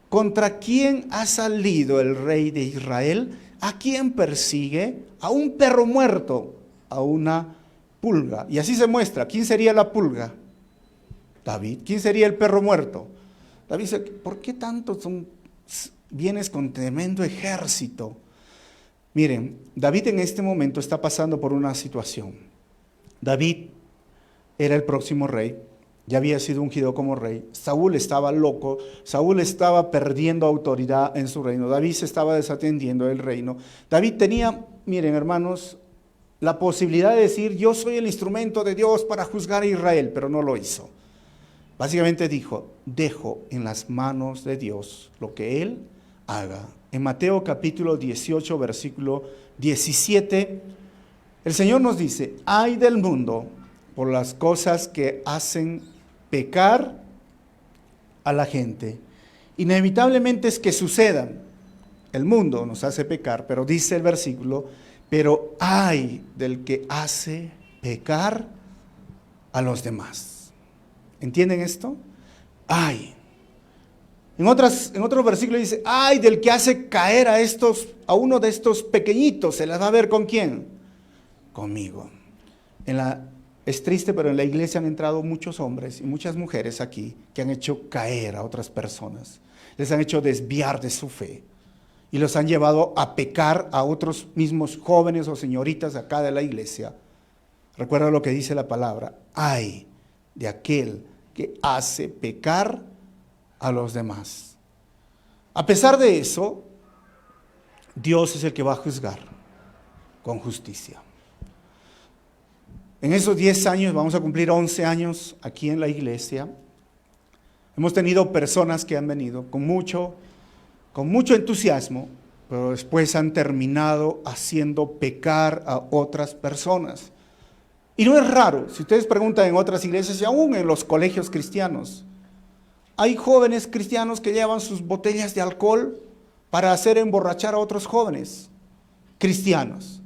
¿Contra quién ha salido el rey de Israel? ¿A quién persigue? A un perro muerto, a una pulga. Y así se muestra. ¿Quién sería la pulga? David. ¿Quién sería el perro muerto? David dice, ¿por qué tanto vienes con tremendo ejército? Miren, David en este momento está pasando por una situación. David era el próximo rey, ya había sido ungido como rey. Saúl estaba loco, Saúl estaba perdiendo autoridad en su reino, David se estaba desatendiendo del reino. David tenía, miren hermanos, la posibilidad de decir, yo soy el instrumento de Dios para juzgar a Israel, pero no lo hizo. Básicamente dijo, dejo en las manos de Dios lo que Él haga. En Mateo capítulo 18, versículo 17, el Señor nos dice, ay del mundo por las cosas que hacen pecar a la gente. Inevitablemente es que sucedan. El mundo nos hace pecar, pero dice el versículo, pero ay del que hace pecar a los demás. ¿Entienden esto? Ay. En otro versículo dice, ay del que hace caer a uno de estos pequeñitos, ¿se las va a ver con quién? Conmigo. Es triste, pero en la iglesia han entrado muchos hombres y muchas mujeres aquí que han hecho caer a otras personas. Les han hecho desviar de su fe y los han llevado a pecar a otros mismos jóvenes o señoritas acá de la iglesia. Recuerda lo que dice la palabra, ay de aquel que hace pecar a los demás. A pesar de eso, Dios es el que va a juzgar con justicia. En esos 10 años, vamos a cumplir 11 años aquí en la iglesia, hemos tenido personas que han venido con mucho entusiasmo, pero después han terminado haciendo pecar a otras personas. Y no es raro, si ustedes preguntan en otras iglesias y aún en los colegios cristianos, hay jóvenes cristianos que llevan sus botellas de alcohol para hacer emborrachar a otros jóvenes cristianos.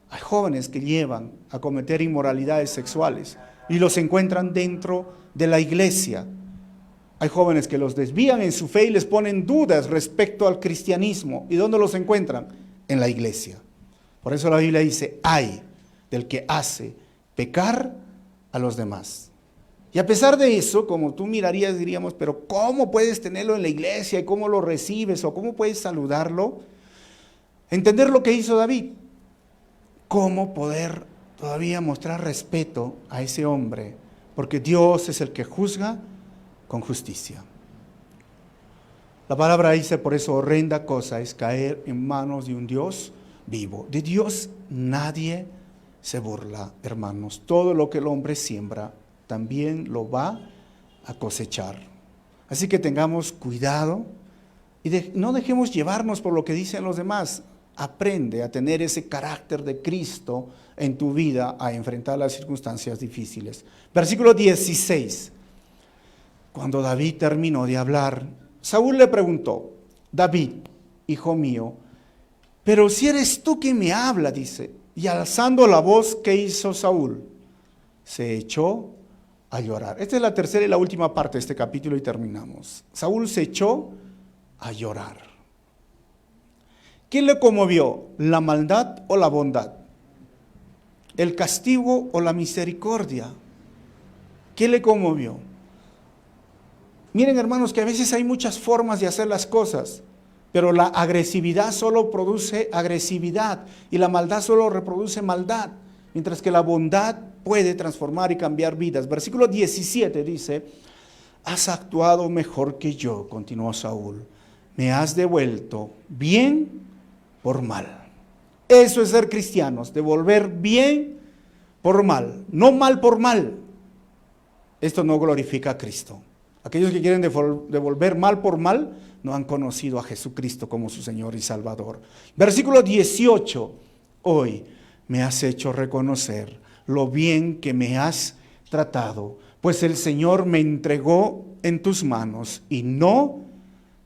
Hay jóvenes que llevan a cometer inmoralidades sexuales y los encuentran dentro de la iglesia. Hay jóvenes que los desvían en su fe y les ponen dudas respecto al cristianismo. ¿Y dónde los encuentran? En la iglesia. Por eso la Biblia dice, ay del que hace pecar a los demás. Y a pesar de eso, como tú mirarías, diríamos, pero ¿cómo puedes tenerlo en la iglesia? ¿Y cómo lo recibes? ¿O cómo puedes saludarlo? Entender lo que hizo David. ¿Cómo poder todavía mostrar respeto a ese hombre? Porque Dios es el que juzga con justicia. La palabra dice, por eso horrenda cosa es caer en manos de un Dios vivo. De Dios nadie se burla, hermanos. Todo lo que el hombre siembra, también lo va a cosechar. Así que tengamos cuidado y no dejemos llevarnos por lo que dicen los demás. Aprende a tener ese carácter de Cristo en tu vida, a enfrentar las circunstancias difíciles. Versículo 16. Cuando David terminó de hablar, Saúl le preguntó, David, hijo mío, pero si eres tú quien me habla, dice. Y alzando la voz, ¿qué hizo Saúl? Se echó a llorar. Esta es la tercera y la última parte de este capítulo y terminamos. Saúl se echó a llorar. ¿Qué le conmovió? ¿La maldad o la bondad? ¿El castigo o la misericordia? ¿Qué le conmovió? Miren, hermanos, que a veces hay muchas formas de hacer las cosas, pero la agresividad solo produce agresividad y la maldad solo reproduce maldad, mientras que la bondad puede transformar y cambiar vidas. Versículo 17 dice, has actuado mejor que yo, continuó Saúl, me has devuelto bien por mal. Eso es ser cristianos, devolver bien por mal, no mal por mal. Esto no glorifica a Cristo. Aquellos que quieren devolver mal por mal no han conocido a Jesucristo como su Señor y Salvador. Versículo 18, hoy me has hecho reconocer lo bien que me has tratado, pues el Señor me entregó en tus manos y no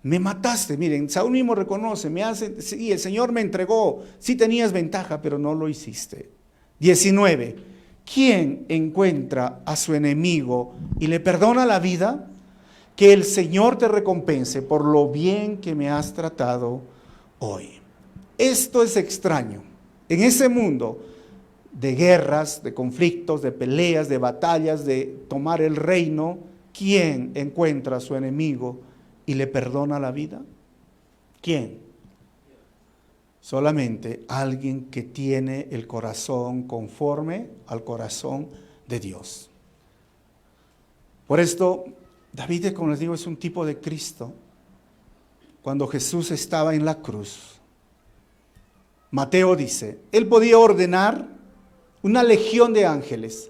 me mataste. Miren, Saúl mismo reconoce, sí, el Señor me entregó, sí tenías ventaja, pero no lo hiciste. 19, ¿quién encuentra a su enemigo y le perdona la vida? Que el Señor te recompense por lo bien que me has tratado hoy. Esto es extraño. En ese mundo de guerras, de conflictos, de peleas, de batallas, de tomar el reino, ¿quién encuentra a su enemigo y le perdona la vida? ¿Quién? Solamente alguien que tiene el corazón conforme al corazón de Dios. Por esto, David, como les digo, es un tipo de Cristo. Cuando Jesús estaba en la cruz, Mateo dice, él podía ordenar una legión de ángeles,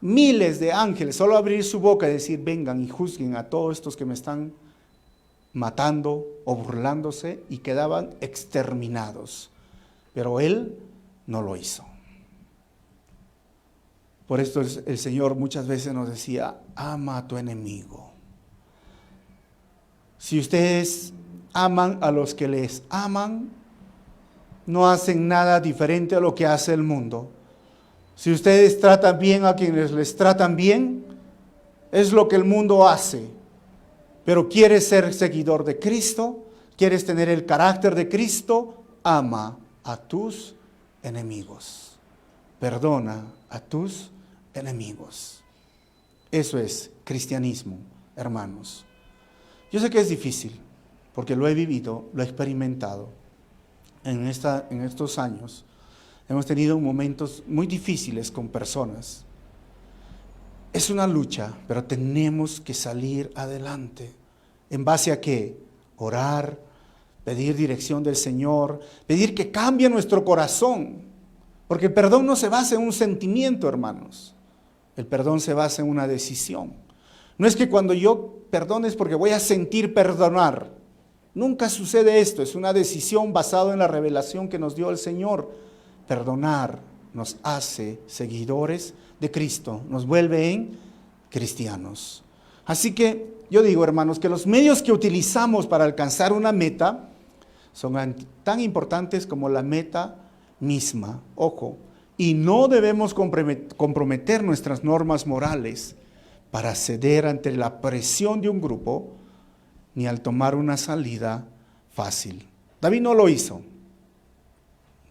miles de ángeles, solo abrir su boca y decir, vengan y juzguen a todos estos que me están matando o burlándose, y quedaban exterminados. Pero él no lo hizo. Por esto el Señor muchas veces nos decía, ama a tu enemigo. Si ustedes aman a los que les aman, no hacen nada diferente a lo que hace el mundo. Si ustedes tratan bien a quienes les tratan bien, es lo que el mundo hace. Pero quieres ser seguidor de Cristo, quieres tener el carácter de Cristo, ama a tus enemigos. Perdona a tus enemigos. Eso es cristianismo, hermanos. Yo sé que es difícil, porque lo he vivido, lo he experimentado. En estos años hemos tenido momentos muy difíciles con personas. Es una lucha, pero tenemos que salir adelante. ¿En base a qué? Orar, pedir dirección del Señor, pedir que cambie nuestro corazón. Porque el perdón no se basa en un sentimiento, hermanos. El perdón se basa en una decisión. No es que cuando yo perdone es porque voy a sentir perdonar. Nunca sucede esto, es una decisión basada en la revelación que nos dio el Señor. Perdonar nos hace seguidores de Cristo, nos vuelve en cristianos. Así que yo digo, hermanos, que los medios que utilizamos para alcanzar una meta son tan importantes como la meta misma. Ojo, y no debemos comprometer nuestras normas morales para ceder ante la presión de un grupo, ni al tomar una salida fácil. David no lo hizo.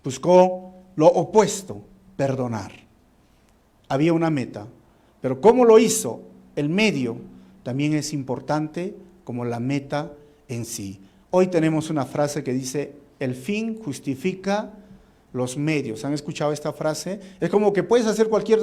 Buscó lo opuesto, perdonar. Había una meta, pero ¿cómo lo hizo? El medio también es importante como la meta en sí. Hoy tenemos una frase que dice, el fin justifica los medios. ¿Han escuchado esta frase? Es como que puedes hacer cualquier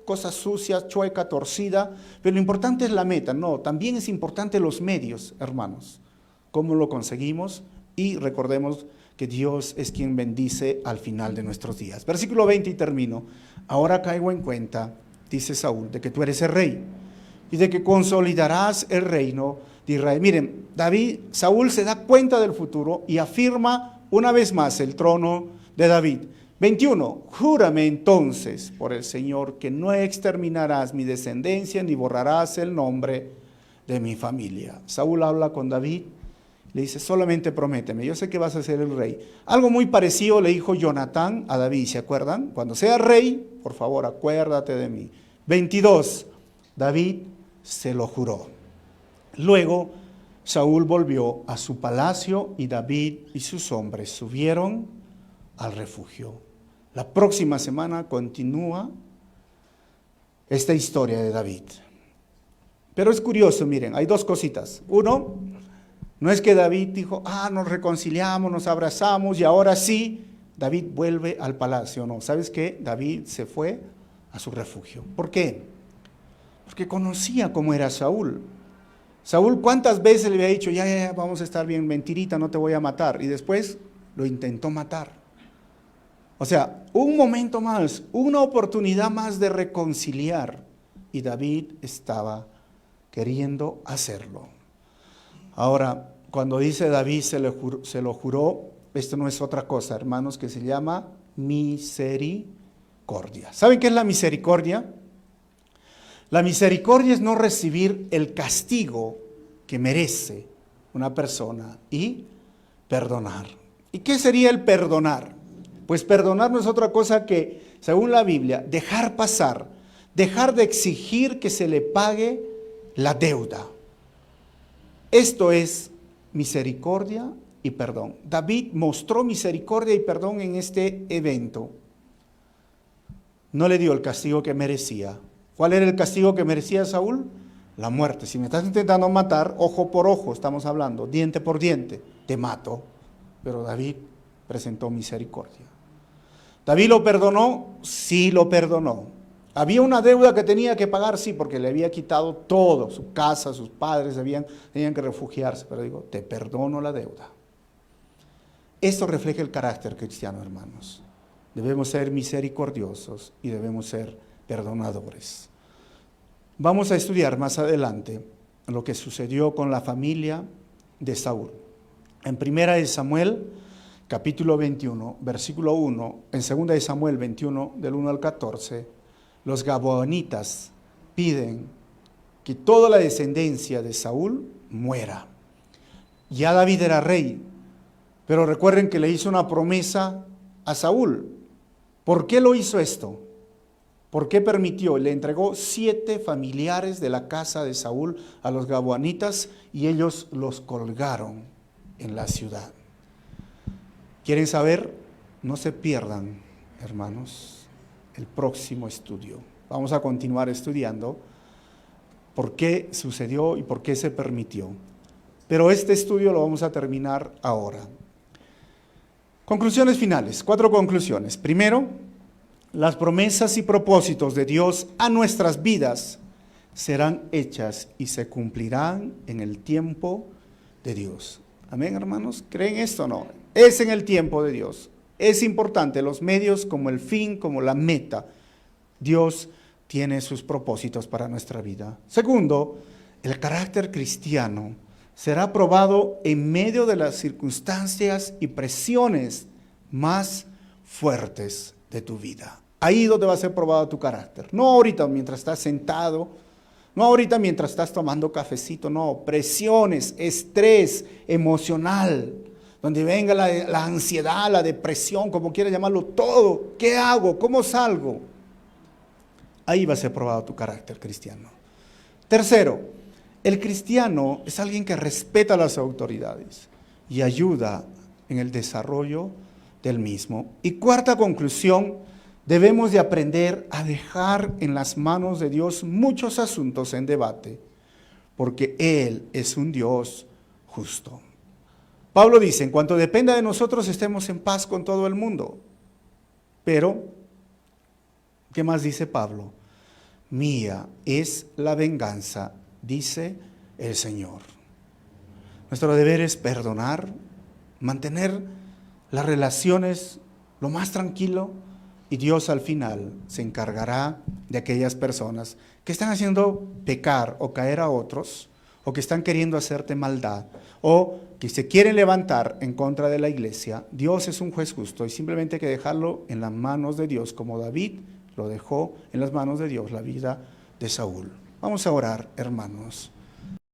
cosa sucia, chueca, torcida, pero lo importante es la meta. No, también es importante los medios, hermanos. ¿Cómo lo conseguimos? Y recordemos que Dios es quien bendice al final de nuestros días. Versículo 20 y termino. Ahora caigo en cuenta, dice Saúl, de que tú eres el rey y de que consolidarás el reino de Israel. Miren, Saúl se da cuenta del futuro y afirma una vez más el trono de David. 21, júrame entonces por el Señor que no exterminarás mi descendencia ni borrarás el nombre de mi familia. Saúl habla con David, le dice, solamente prométeme, yo sé que vas a ser el rey. Algo muy parecido le dijo Jonatán a David, ¿se acuerdan? Cuando sea rey, por favor, acuérdate de mí. 22, David se lo juró. Luego Saúl volvió a su palacio y David y sus hombres subieron al refugio. La próxima semana continúa esta historia de David. Pero es curioso, miren, hay dos cositas. Uno, no es que David dijo, nos reconciliamos, nos abrazamos y ahora sí, David vuelve al palacio. No, ¿sabes qué? David se fue a su refugio. ¿Por qué? Porque conocía cómo era Saúl. Saúl, ¿cuántas veces le había dicho, ya, vamos a estar bien, mentirita, no te voy a matar? Y después lo intentó matar. O sea, un momento más, una oportunidad más de reconciliar. Y David estaba queriendo hacerlo. Ahora, cuando dice David se lo juró, esto no es otra cosa, hermanos, que se llama misericordia. ¿Saben qué es la misericordia? La misericordia es no recibir el castigo que merece una persona y perdonar. ¿Y qué sería el perdonar? Pues perdonar no es otra cosa que, según la Biblia, dejar pasar, dejar de exigir que se le pague la deuda. Esto es misericordia y perdón. David mostró misericordia y perdón en este evento. No le dio el castigo que merecía. ¿Cuál era el castigo que merecía Saúl? La muerte. Si me estás intentando matar, ojo por ojo, estamos hablando, diente por diente, te mato. Pero David presentó misericordia. ¿David lo perdonó? Sí lo perdonó. ¿Había una deuda que tenía que pagar? Sí, porque le había quitado todo, su casa, sus padres, tenían que refugiarse. Pero digo, te perdono la deuda. Esto refleja el carácter cristiano, hermanos. Debemos ser misericordiosos y debemos ser perdonadores. Vamos a estudiar más adelante lo que sucedió con la familia de Saúl. En 1 de Samuel, capítulo 21, versículo 1, en 2 de Samuel 21, del 1 al 14, los gabaonitas piden que toda la descendencia de Saúl muera. Ya David era rey, pero recuerden que le hizo una promesa a Saúl. ¿Por qué lo hizo esto? ¿Por qué permitió? Le entregó 7 familiares de la casa de Saúl a los gabaonitas y ellos los colgaron en la ciudad. ¿Quieren saber? No se pierdan, hermanos, el próximo estudio. Vamos a continuar estudiando por qué sucedió y por qué se permitió. Pero este estudio lo vamos a terminar ahora. Conclusiones finales, 4 conclusiones. Primero, las promesas y propósitos de Dios a nuestras vidas serán hechas y se cumplirán en el tiempo de Dios. Amén, hermanos. ¿Creen esto o no? Es en el tiempo de Dios. Es importante los medios como el fin, como la meta. Dios tiene sus propósitos para nuestra vida. Segundo, el carácter cristiano será probado en medio de las circunstancias y presiones más fuertes de tu vida. Ahí donde va a ser probado tu carácter. No ahorita mientras estás sentado, no ahorita mientras estás tomando cafecito, no. Presiones, estrés emocional, donde venga la ansiedad, la depresión, como quieras llamarlo, todo. ¿Qué hago? ¿Cómo salgo? Ahí va a ser probado tu carácter cristiano. Tercero, el cristiano es alguien que respeta las autoridades y ayuda en el desarrollo del mismo. Y cuarta conclusión, debemos de aprender a dejar en las manos de Dios muchos asuntos en debate, porque Él es un Dios justo. Pablo dice, en cuanto dependa de nosotros, estemos en paz con todo el mundo. Pero, ¿qué más dice Pablo? Mía es la venganza, dice el Señor. Nuestro deber es perdonar, mantener las relaciones lo más tranquilo, y Dios al final se encargará de aquellas personas que están haciendo pecar o caer a otros, o que están queriendo hacerte maldad, o que se quieren levantar en contra de la iglesia. Dios es un juez justo y simplemente hay que dejarlo en las manos de Dios, como David lo dejó en las manos de Dios la vida de Saúl. Vamos a orar, hermanos.